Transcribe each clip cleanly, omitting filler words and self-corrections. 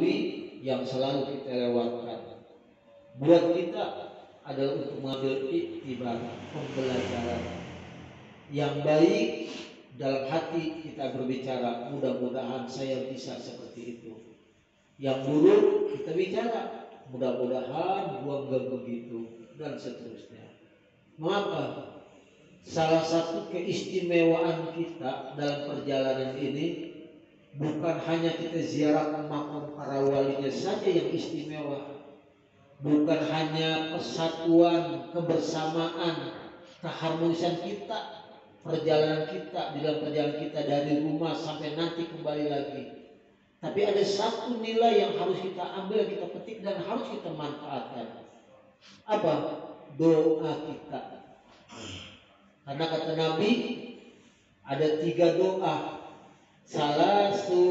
lalui yang selalu kita lewatkan. Buat kita adalah untuk mengambil iktibar, pembelajaran yang baik. Dalam hati kita berbicara, mudah-mudahan saya bisa seperti itu. Yang buruk kita bicara, mudah-mudahan gua enggak begitu, dan seterusnya. Mengapa? Salah satu keistimewaan kita dalam perjalanan ini bukan hanya kita ziarah makam para walinya saja yang istimewa, bukan hanya persatuan, kebersamaan, keharmonisan kita, perjalanan kita, di dalam perjalanan kita dari rumah sampai nanti kembali lagi. Tapi ada satu nilai yang harus kita ambil, kita petik dan harus kita manfaatkan. Apa? Doa kita. Karena kata Nabi ada 3 doa. Salasu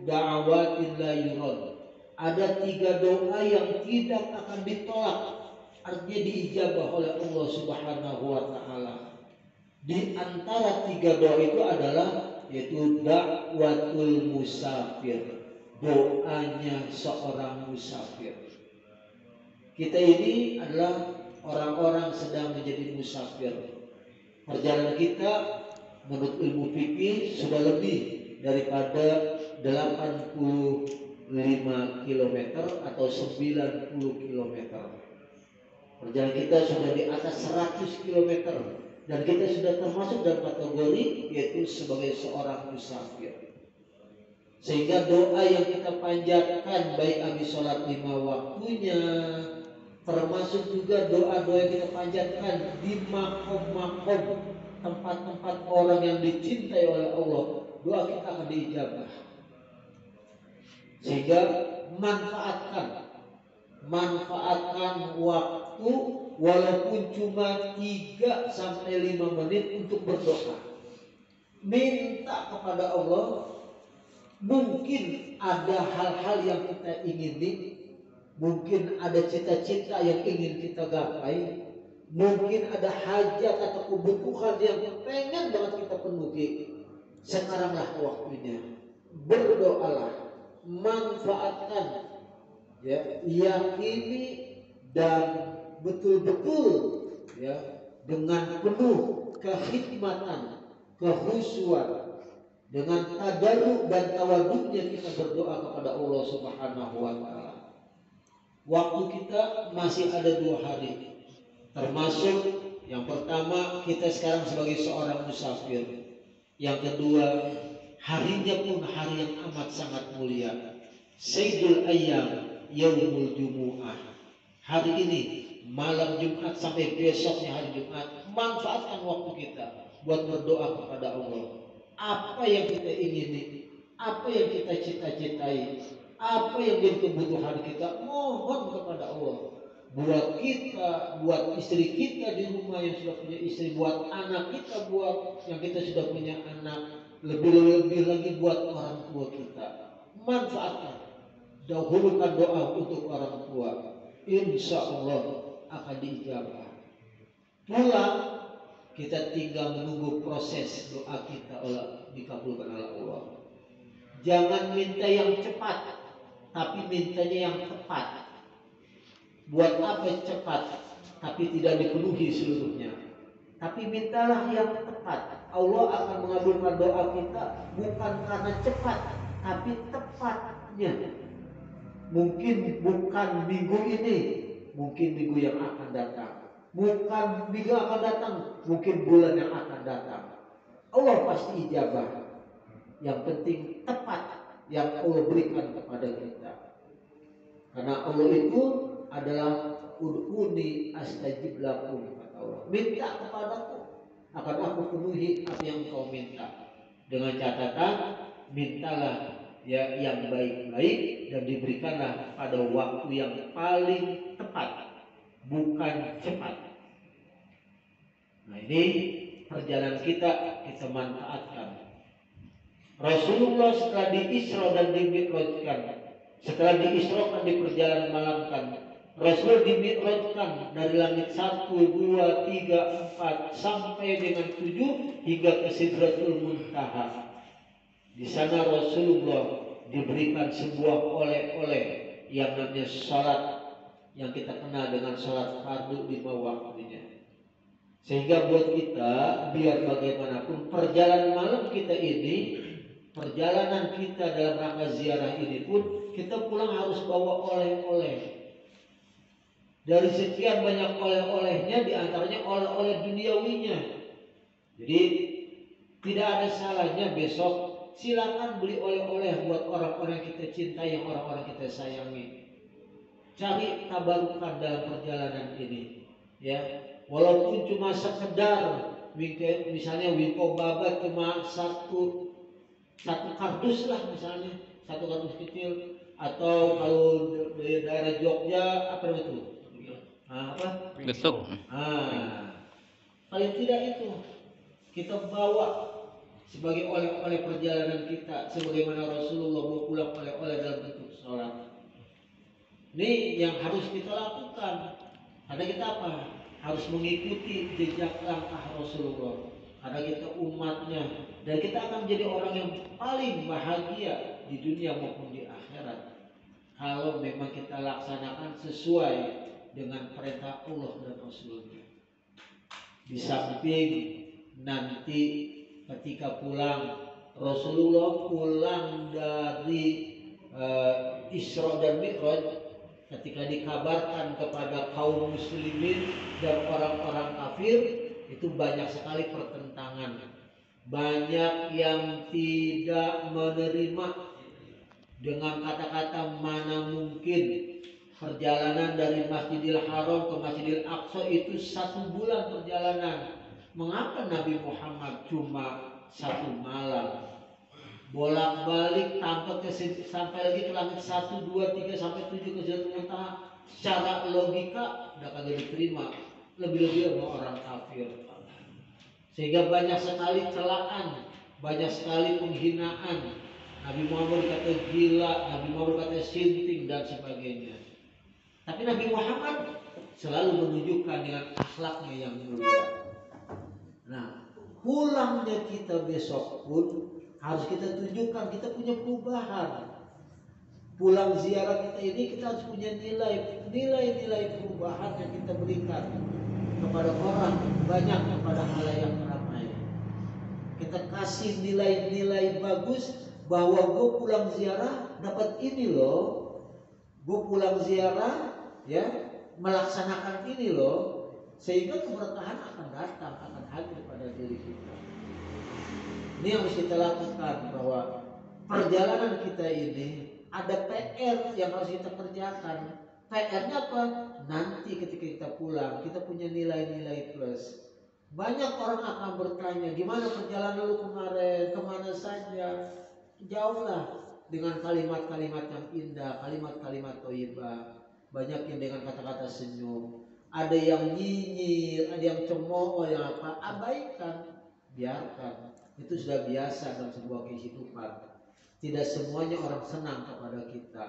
da'awatin la yurad. Ada 3 doa yang tidak akan ditolak, artinya diijabah oleh Allah Subhanahu wa taala. Di antara 3 doa itu adalah yaitu da'watul musafir, doanya seorang musafir. Kita ini adalah orang-orang sedang menjadi musafir. Perjalanan kita menurut ilmu fikih sudah lebih daripada 85 km atau 90 km. Perjalanan kita sudah di atas 100 km dan kita sudah termasuk dalam kategori yaitu sebagai seorang musafir. Sehingga doa yang kita panjatkan baik habis sholat 5 waktunya, termasuk juga doa-doa yang kita panjatkan di makom-makom, tempat-tempat orang yang dicintai oleh Allah, doa kita akan diijabah. Sehingga manfaatkan waktu walaupun cuma 3 sampai 5 menit untuk berdoa. Minta kepada Allah. Mungkin ada hal-hal yang kita ingini, mungkin ada cita-cita yang ingin kita gapai, mungkin ada hajat atau kebutuhan yang pengen banget kita penuhi. Sekaranglah waktunya. Berdoalah, manfaatkan, ya, yakini dan betul-betul, ya, dengan penuh kekhidmatan, kehusuan, dengan tadarruk dan tawaduknya kita berdoa kepada Allah Subhanahu wa taala. Waktu kita masih ada 2 hari. Termasuk yang pertama kita sekarang sebagai seorang musafir. Yang kedua, harinya pun hari yang amat sangat mulia. Sayyidul Ayyam Yaumul Jumu'ah. Hari ini malam Jumat sampai besoknya hari Jumat, manfaatkan waktu kita buat berdoa kepada Allah. Apa yang kita ingini, apa yang kita cita-citai, apa yang jadi kebutuhan kita, mohon kepada Allah. Buat kita, buat istri kita di rumah yang sudah punya istri, buat anak kita, buat yang kita sudah punya anak, lebih-lebih lagi buat orang tua kita. Manfaatkan, dahulukan doa untuk orang tua, insya Allah akan diijabah. Pulang, kita tinggal menunggu proses doa kita dikabulkan oleh Allah. Jangan minta yang cepat, tapi mintanya yang tepat. Buat apa cepat, tapi tidak dipenuhi seluruhnya. Tapi mintalah yang tepat. Allah akan mengabulkan doa kita bukan karena cepat, tapi tepatnya. Mungkin bukan minggu ini, mungkin minggu yang akan datang. Bukan minggu akan datang, mungkin bulan yang akan datang. Allah pasti ijabah. Yang penting tepat yang Allah berikan kepada kita. Karena Allah itu adalah ud'uni astajib lakum, kata Allah. Minta kepadaku, akan aku penuhi apa yang kau minta. Dengan catatan, mintalah ya yang baik-baik dan diberikanlah pada waktu yang paling tepat. Bukan cepat. Nah, ini perjalanan kita manfaatkan. Rasulullah setelah diisra dan dimi'rajkan, setelah diisrakan di perjalanan malamkan, Rasul dimi'rajkan dari langit 1, 2, 3, 4 sampai dengan 7 hingga ke Sidratul Muntaha. Di sana Rasulullah diberikan sebuah oleh-oleh yang namanya sholat yang kita kenal dengan sholat fardu 5 waktunya. Sehingga buat kita, biar bagaimanapun perjalanan malam kita ini, perjalanan kita dalam rangka ziarah ini pun, kita pulang harus bawa oleh-oleh. Dari sekian banyak oleh-olehnya, diantaranya oleh-oleh duniawinya. Jadi tidak ada salahnya besok silakan beli oleh-oleh buat orang-orang yang kita cintai, orang-orang kita sayangi. Cari tabarukan dalam perjalanan ini, ya. Walaupun cuma sekedar misalnya wiko babat cuma satu kardus lah misalnya, satu kardus kecil, atau kalau di daerah Jogja apa itu? Apa? Getuk. Paling tidak itu kita bawa sebagai oleh-oleh perjalanan kita, sebagaimana Rasulullah bawa pulang oleh-oleh dalam bentuk sholat. Ini yang harus kita lakukan. Karena kita apa? Harus mengikuti jejak langkah Rasulullah. Karena kita umatnya, dan kita akan menjadi orang yang paling bahagia di dunia maupun di akhirat kalau memang kita laksanakan sesuai dengan perintah Allah dan Rasulnya. Di samping nanti ketika pulang, Rasulullah pulang dari Isra dan Mi'raj, ketika dikabarkan kepada kaum muslimin dan orang-orang kafir, itu banyak sekali pertentangan. Banyak yang tidak menerima dengan kata-kata mana mungkin perjalanan dari Masjidil Haram ke Masjidil Aqsa itu 1 bulan perjalanan. Mengapa Nabi Muhammad cuma 1 malam? Bolak-balik sampai lagi ke langit 1, 2, 3 sampai 7 ke Sidratul Muntaha. Secara logika udah kagak diterima, lebih-lebih sama orang kafir. Sehingga banyak sekali celaan, banyak sekali penghinaan. Nabi Muhammad kata gila, Nabi Muhammad kata sinting dan sebagainya. Tapi Nabi Muhammad selalu menunjukkan dengan akhlaknya yang mulia. Nah, pulangnya kita besok pun harus kita tunjukkan kita punya perubahan. Pulang ziarah kita ini kita harus punya nilai perubahan yang kita berikan kepada orang banyak, kepada halayak ramai. Kita kasih nilai-nilai bagus bahwa gue pulang ziarah dapat ini loh. Gue pulang ziarah ya melaksanakan ini loh, sehingga keberkahan akan datang, akan hadir pada diri kita. Ini yang harus kita lakukan, bahwa perjalanan kita ini ada PR yang harus kita kerjakan. PR-nya apa? Nanti ketika kita pulang, kita punya nilai-nilai plus. Banyak orang akan bertanya, gimana perjalanan lu kemarin, kemana saja? Jauhlah dengan kalimat-kalimat yang indah, kalimat-kalimat thayyibah. Banyak yang dengan kata-kata senyum. Ada yang nyinyir, ada yang cemooh, yang apa? Abaikan, biarkan. Itu sudah biasa dalam sebuah kehidupan. Tidak semuanya orang senang kepada kita.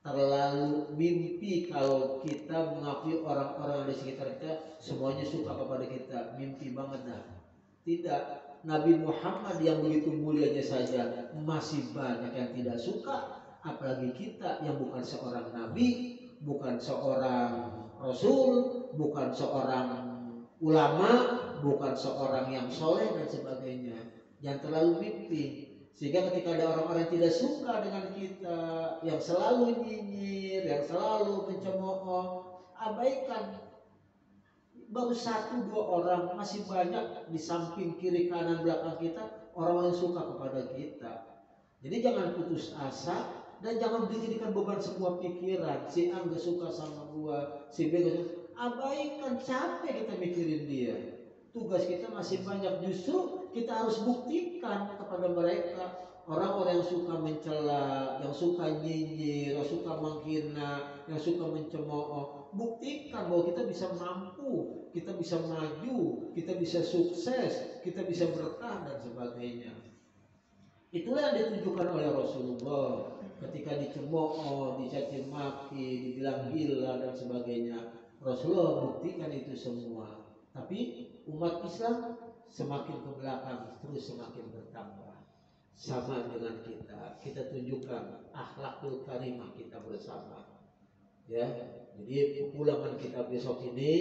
Terlalu mimpi kalau kita mengakui orang-orang di sekitar kita semuanya suka kepada kita. Mimpi banget dah. Tidak. Nabi Muhammad yang begitu mulianya saja masih banyak yang tidak suka, apalagi kita yang bukan seorang nabi, bukan seorang rasul, bukan seorang ulama, bukan seorang yang soleh dan sebagainya. Yang terlalu mimpi, sehingga ketika ada orang-orang yang tidak suka dengan kita, yang selalu nyinyir, yang selalu mencemooh, abaikan. Baru 1-2 orang, masih banyak di samping kiri kanan belakang kita orang yang suka kepada kita. Jadi jangan putus asa dan jangan dijadikan beban sebuah pikiran. Si A gak suka sama gua, si B gak suka. Abaikan, capek kita mikirin dia. Tugas kita masih banyak, justru kita harus buktikan kepada mereka. Orang-orang yang suka mencela, yang suka nyinyir, yang suka menghina, yang suka mencemooh, buktikan bahwa kita bisa mampu, kita bisa maju, kita bisa sukses, kita bisa berkah dan sebagainya. Itulah yang ditunjukkan oleh Rasulullah ketika dicemooh, dicaci maki, dibilang gila dan sebagainya. Rasulullah buktikan itu semua. Tapi umat Islam semakin ke belakang terus semakin bertambah. sama dengan kita tunjukkan akhlakul karimah kita bersama. Ya, jadi pulangan kita besok ini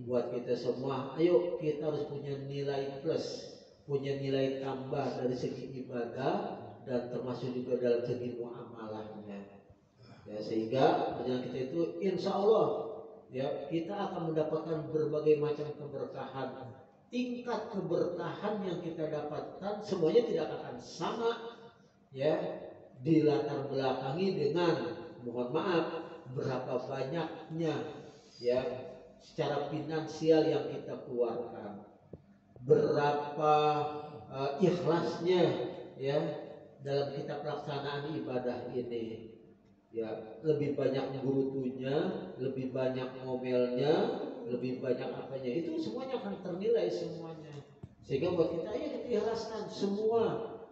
buat kita semua, ayo kita harus punya nilai plus, punya nilai tambah dari segi ibadah dan termasuk juga dalam segi muamalahnya. Ya, sehingga perjalanan kita itu insya Allah ya kita akan mendapatkan berbagai macam keberkahan. Tingkat keberkahan yang kita dapatkan semuanya tidak akan sama ya, dilatar belakangi dengan mohon maaf berapa banyaknya ya secara finansial yang kita keluarkan, berapa ikhlasnya ya dalam kita pelaksanaan ibadah ini. Ya, lebih banyak gurutunya, lebih banyak ngomelnya, lebih banyak apanya, itu semuanya akan ternilai semuanya. Sehingga buat kita ya kita ikhlaskan semua.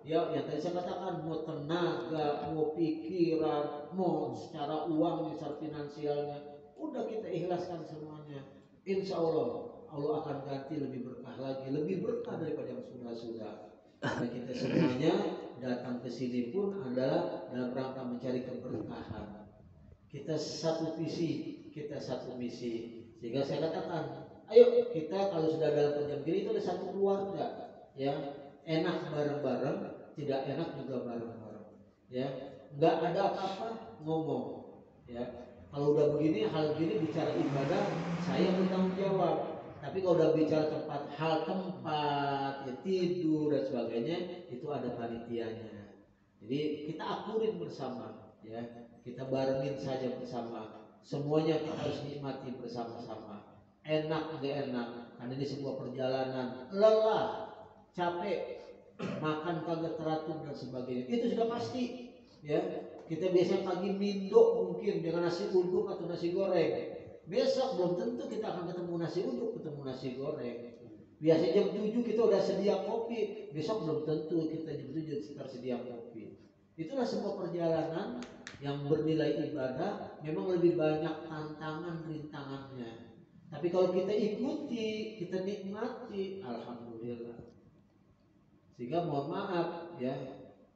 Ya, yang tadi saya katakan, mau tenaga, mau pikiran, mau secara uang, secara finansialnya, udah kita ikhlaskan semuanya. Insya Allah, Allah akan ganti lebih berkah lagi, lebih berkah daripada yang sudah-sudah. Karena kita semuanya datang ke sini pun adalah dalam rangka mencari keberkahan. Kita satu visi, kita satu misi. Sehingga saya katakan, ayo kita kalau sudah dalam perjalanan ini itu ada satu keluarga, ya enak bareng-bareng, tidak enak juga bareng-bareng, ya nggak ada apa-apa ngomong, ya kalau udah begini hal begini bicara ibadah saya bertanggung jawab. Tapi kalau udah bicara tempat, ya tidur dan sebagainya, itu ada panitianya. Jadi kita akurin bersama, ya kita barengin saja bersama. Semuanya kita harus nikmati bersama-sama. Enak nggak enak, karena ini sebuah perjalanan lelah, capek, makan kagak teratur dan sebagainya. Itu sudah pasti, ya. Kita biasanya pagi mindo mungkin dengan nasi uduk atau nasi goreng. Besok belum tentu kita akan ketemu nasi uduk, ketemu nasi goreng. Biasanya jam 7 kita udah sedia kopi, besok belum tentu kita jam 7 tersedia kopi. Itulah sebuah perjalanan yang bernilai ibadah, memang lebih banyak tantangan rintangannya. Tapi kalau kita ikuti, kita nikmati, alhamdulillah. Sehingga mohon maaf ya,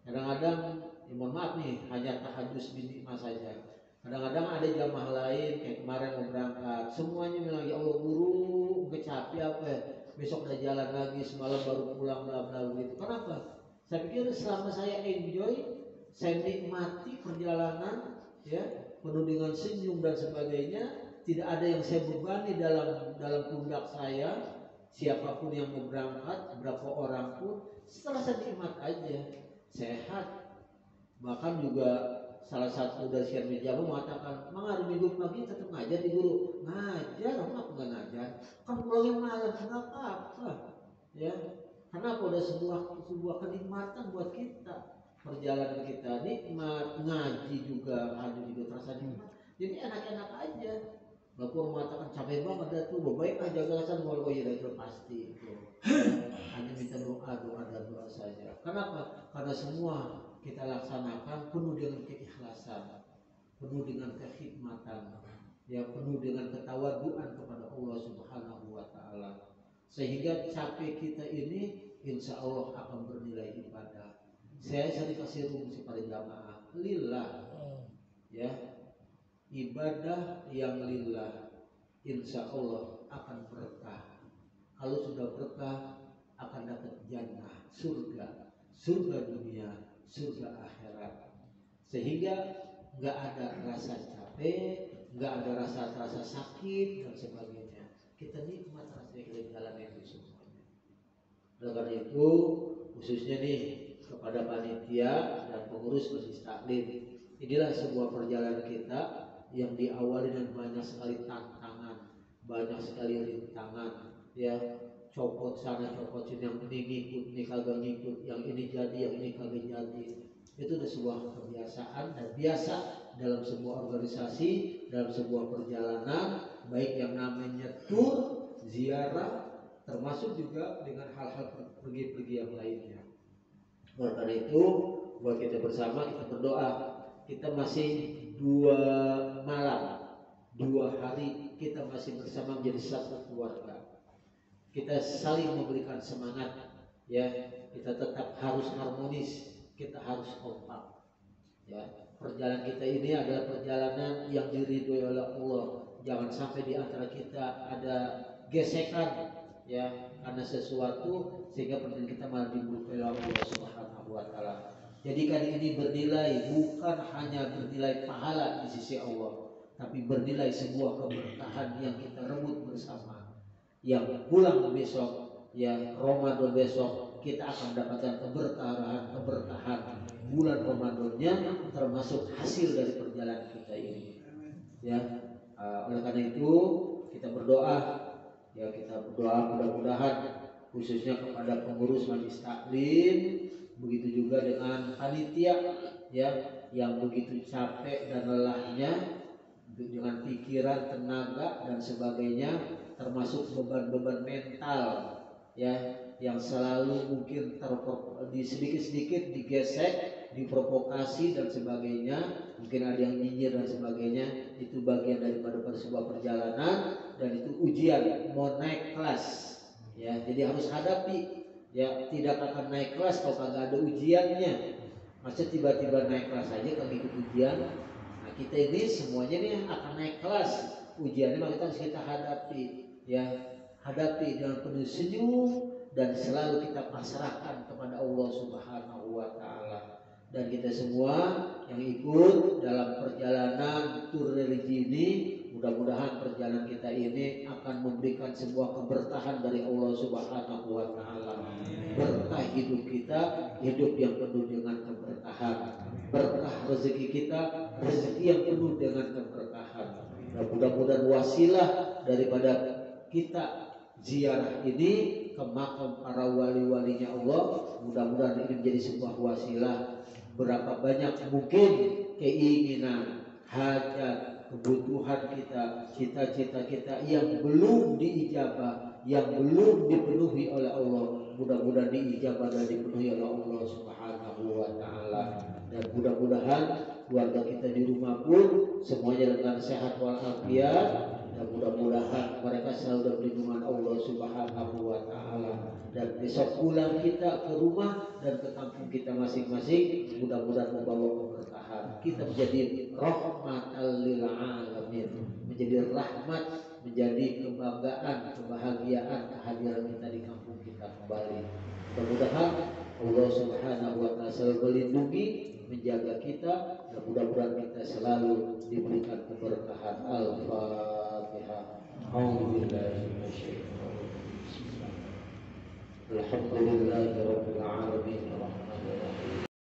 kadang-kadang ya mohon maaf nih, hanya tahajud binikmah saja. Kadang-kadang ada jamaah lain kayak kemarin mau berangkat, semuanya bilang ya Allah guru, kecapi apa ya? Besok udah jalan lagi, semalam baru pulang bla bla gitu. Kenapa? Saya pikir selama saya enjoy, saya nikmati perjalanan, ya penuh dengan senyum dan sebagainya, tidak ada yang saya bebani dalam pundak saya. Siapapun yang mau berangkat, berapa orang pun, setelah saya nikmat aja, sehat. Bahkan juga salah satu dari share media mengatakan, "Mang hari Minggu pagi tetap ngajar di guru." Ngajar, kenapa nggak ngajar? Kan pulangnya malam, kenapa apa? Ya, kenapa udah sebuah kenikmatan buat kita. Perjalanan kita nikmat, ngaji juga terasa nikmat. Jadi enak-enak aja. Bapak mengatakan capek banget dah tuh, baik aja gagasan mau ya itu pasti itu. Hanya minta doa dan doa saja. Kenapa? Karena semua kita laksanakan penuh dengan keikhlasan, penuh dengan kekhidmatan, ya penuh dengan ketawaduan kepada Allah Subhanahu wa taala. Sehingga capek kita ini insya Allah akan bernilai ibadah. Saya dikasih rumus pada jamaah lillah, ya ibadah yang lillah insya Allah akan berkah. Kalau sudah berkah akan dapat jannah, surga dunia, surga akhirat. Sehingga nggak ada rasa capek, nggak ada rasa sakit dan sebagainya. Kita nikmat rasanya jalan itu semuanya. Oleh karena itu khususnya nih kepada panitia dan pengurus Masjid Taklim, inilah sebuah perjalanan kita yang diawali dengan banyak sekali tantangan, banyak sekali rintangan, ya copot sana copot sini, yang ini ngikut, ini kagak ngikut, yang ini jadi, yang ini kagak jadi. Itu adalah sebuah kebiasaan dan biasa dalam sebuah organisasi, dalam sebuah perjalanan, baik yang namanya tur, ziarah, termasuk juga dengan hal-hal pergi-pergi yang lainnya. Oleh karena itu, buat kita bersama kita berdoa, kita masih 2 malam, 2 hari kita masih bersama menjadi satu keluarga. Kita saling memberikan semangat, ya kita tetap harus harmonis, kita harus kompak. Ya, perjalanan kita ini adalah perjalanan yang diridhoi oleh Allah. Jangan sampai di antara kita ada gesekan, ya, karena sesuatu sehingga perjalanan kita malah dimurkai oleh Allah Subhanahu wa taala. Jadi kali ini bernilai bukan hanya bernilai pahala di sisi Allah, tapi bernilai sebuah keberkahan yang kita rebut bersama. Yang pulang besok, ya Ramadan besok, kita akan mendapatkan keberkahan bulan Ramadannya, termasuk hasil dari perjalanan kita ini. Ya, oleh karena itu kita berdoa, ya kita berdoa mudah-mudahan khususnya kepada pengurus majelis taklim, begitu juga dengan panitia, ya yang begitu capek dan lelahnya dengan pikiran, tenaga dan sebagainya, termasuk beban-beban mental, ya yang selalu mungkin sedikit-sedikit digesek, diprovokasi dan sebagainya, mungkin ada yang nyinyir dan sebagainya. Itu bagian daripada sebuah perjalanan dan itu ujian mau naik kelas, ya jadi harus hadapi. Ya tidak akan naik kelas kalau kagak ada ujiannya. Masa tiba-tiba naik kelas aja kagak ikut ujian. Nah kita ini semuanya nih akan naik kelas, ujiannya maka harus kita hadapi, ya hadapi dengan penuh senyum dan selalu kita pasrahkan kepada Allah Subhanahu wa taala. Dan kita semua yang ikut dalam perjalanan tur religi ini, mudah-mudahan perjalanan kita ini akan memberikan sebuah keberkahan dari Allah Subhanahu wa taala. Berkah hidup kita, hidup yang penuh dengan keberkahan. Berkah rezeki kita, rezeki yang penuh dengan keberkahan. Dan mudah-mudahan wasilah daripada kita ziarah ini ke makam para wali-walinya Allah, mudah-mudahan ini menjadi sebuah wasilah. Berapa banyak mungkin keinginan, hajat, kebutuhan kita, cita-cita kita yang belum diijabah, yang belum dipenuhi oleh Allah, mudah-mudahan diijabah dan dipenuhi oleh Allah Subhanahu wa taala. Dan mudah-mudahan keluarga kita di rumah pun semuanya dengan sehat walafiat, dan mudah-mudahan mereka selalu dalam lindungan Allah Subhanahu wa taala. Dan besok pulang kita ke rumah dan ke kampung kita masing-masing, mudah-mudahan membawa keberkahan. Kita menjadi rahmatan lil alamin, menjadi rahmat, menjadi kebanggaan, kebahagiaan, kehadiran kita di kampung kita kembali. Mudah-mudahan Allah Subhanahu wa taala selalu melindungi, menjaga kita, dan mudah-mudahan kita selalu diberikan keberkahan. Al-Fatihah. A'udzubillahi minasyaitonir rajim. Alhamdulillahirabbil alamin.